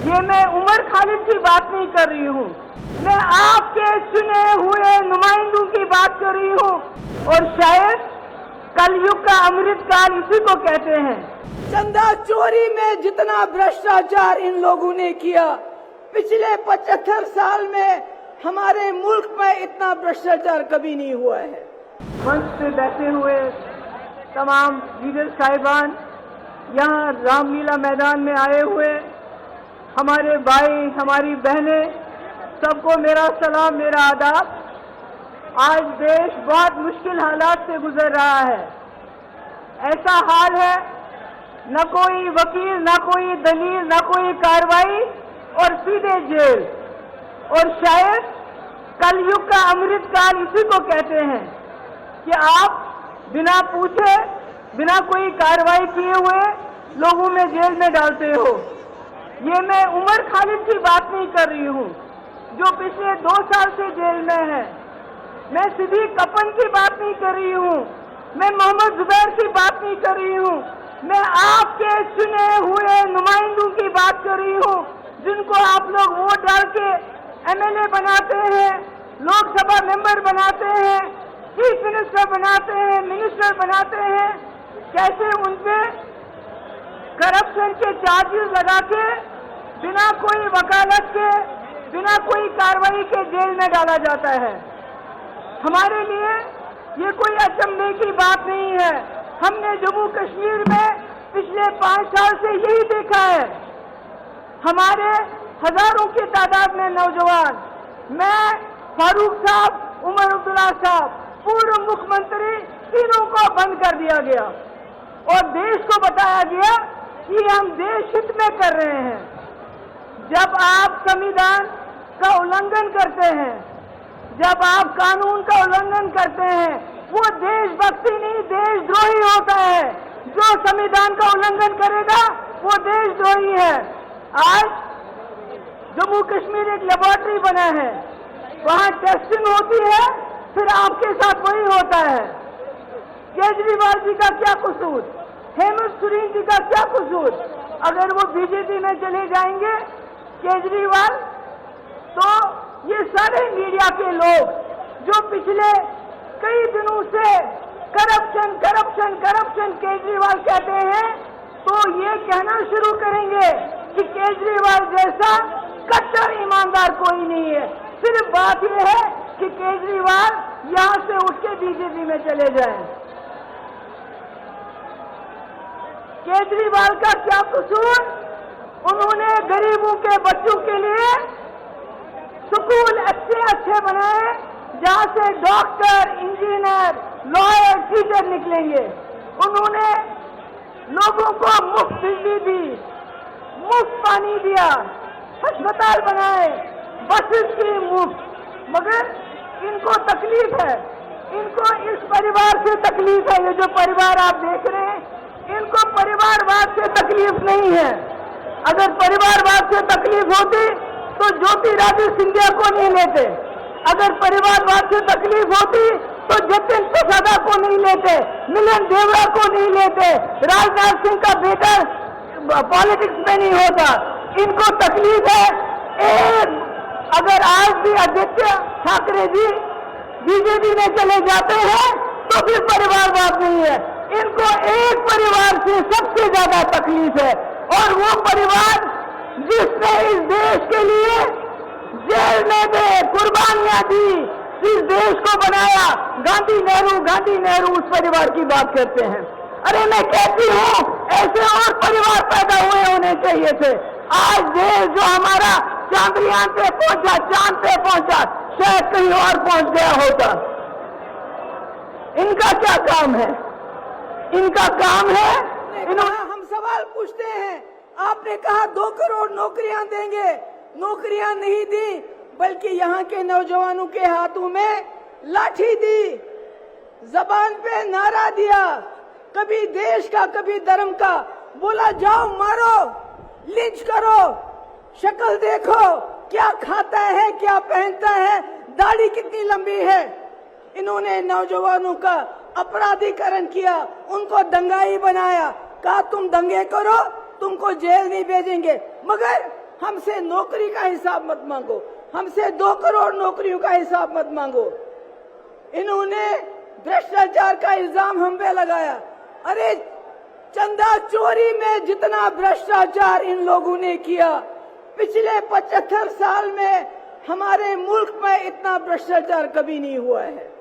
ये मैं उमर खालिद की बात नहीं कर रही हूँ, मैं आपके चुने हुए नुमाइंदों की बात कर रही हूँ। और शायद कलयुग का अमृत काल इसी को कहते हैं। चंदा चोरी में जितना भ्रष्टाचार इन लोगों ने किया, पिछले 75 साल में हमारे मुल्क में इतना भ्रष्टाचार कभी नहीं हुआ है। मंच पे बैठे हुए तमाम लीडर साहिबान, यहाँ रामलीला मैदान में आए हुए हमारे भाई, हमारी बहनें, सबको मेरा सलाम, मेरा आदाब। आज देश बहुत मुश्किल हालात से गुजर रहा है। ऐसा हाल है, न कोई वकील, न कोई दलील, न कोई कार्रवाई और सीधे जेल। और शायद कलयुग का अमृत काल इसी को कहते हैं कि आप बिना पूछे, बिना कोई कार्रवाई किए हुए लोगों में जेल में डालते हो। ये मैं उमर खालिद की बात नहीं कर रही हूँ जो पिछले 2 साल से जेल में है। मैं सिद्दीक कपन की बात नहीं कर रही हूँ, मैं मोहम्मद जुबैर की बात नहीं कर रही हूँ, मैं आपके चुने हुए नुमाइंदों की बात कर रही हूँ, जिनको आप लोग वोट डाल के एमएलए बनाते हैं, लोकसभा मेंबर बनाते हैं, चीफ मिनिस्टर बनाते हैं, मिनिस्टर बनाते हैं। कैसे उनपे करप्शन के चार्जेस लगा के बिना कोई वकालत के, बिना कोई कार्रवाई के जेल में डाला जाता है। हमारे लिए ये कोई अचंभे की बात नहीं है। हमने जम्मू कश्मीर में पिछले 5 साल से यही देखा है। हमारे हजारों की तादाद में नौजवान, मैं, फारूक साहब, उमर अब्दुल्ला साहब, पूर्व मुख्यमंत्री, तीनों को बंद कर दिया गया और देश को बताया गया कि हम देश हित में कर रहे हैं। जब आप संविधान का उल्लंघन करते हैं, जब आप कानून का उल्लंघन करते हैं, वो देशभक्ति नहीं, देशद्रोही होता है। जो संविधान का उल्लंघन करेगा वो देशद्रोही है। आज जम्मू कश्मीर एक लेबोरेटरी बना है, वहाँ टेस्टिंग होती है, फिर आपके साथ वही होता है। केजरीवाल जी का क्या कसूर, हेमंत सोरेन जी का क्या कसूर? अगर वो बीजेपी में चले जाएंगे केजरीवाल, तो ये सारे मीडिया के लोग जो पिछले कई दिनों से करप्शन करप्शन करप्शन केजरीवाल कहते हैं, तो ये कहना शुरू करेंगे कि केजरीवाल जैसा कट्टर ईमानदार कोई नहीं है। सिर्फ बात यह है कि केजरीवाल यहाँ से उठ के बीजेपी में चले जाएं। केजरीवाल का क्या कसूर? उन्होंने गरीबों के बच्चों के लिए स्कूल अच्छे अच्छे बनाए, जहाँ से डॉक्टर, इंजीनियर, लॉयर, टीचर निकलेंगे। उन्होंने लोगों को मुफ्त बिजली दी, मुफ्त पानी दिया, अस्पताल बनाए, बसेस की मुफ्त। मगर इनको तकलीफ है, इनको इस परिवार से तकलीफ है। ये जो परिवार आप देख रहे हैं, इनको परिवारवाद से तकलीफ नहीं है। अगर परिवारवाद से तकलीफ होती तो ज्योतिरादित्य सिंधिया को नहीं लेते। अगर परिवारवाद से तकलीफ होती तो जतिन प्रसादा को नहीं लेते, मिलन देवड़ा को नहीं लेते, राजनाथ सिंह का बेटा पॉलिटिक्स में नहीं होता। इनको तकलीफ है अगर आज भी आदित्य ठाकरे जी बीजेपी में चले जाते हैं तो फिर परिवारवाद नहीं है। इनको एक परिवार से सबसे ज्यादा तकलीफ है, और वो परिवार जिसने इस देश के लिए जेल में भी कुर्बानियां दी, इस देश को बनाया, गांधी नेहरू उस परिवार की बात करते हैं। अरे मैं कहती हूँ ऐसे और परिवार पैदा हुए होने चाहिए थे। आज देश जो हमारा चांद्रयान पे पहुंचा, चांद पे पहुंचा, शायद कहीं और पहुंच गया होता। इनका क्या काम है? इनका काम है हम सवाल पूछते हैं। आपने कहा 2 करोड़ नौकरियां देंगे, नौकरियां नहीं दी, बल्कि यहाँ के नौजवानों के हाथों में लाठी दी, जबान पे नारा दिया, कभी देश का कभी धर्म का, बोला जाओ मारो, लिंच करो, शक्ल देखो, क्या खाता है, क्या पहनता है, दाढ़ी कितनी लंबी है। इन्होंने नौजवानों का अपराधीकरण किया, उनको दंगाई बनाया, कहा तुम दंगे करो, तुमको जेल नहीं भेजेंगे। मगर हमसे नौकरी का हिसाब मत मांगो, हमसे 2 करोड़ नौकरियों का हिसाब मत मांगो। इन्होंने भ्रष्टाचार का इल्जाम हम पे लगाया। अरे चंदा चोरी में जितना भ्रष्टाचार इन लोगों ने किया, पिछले 75 साल में हमारे मुल्क में इतना भ्रष्टाचार कभी नहीं हुआ है।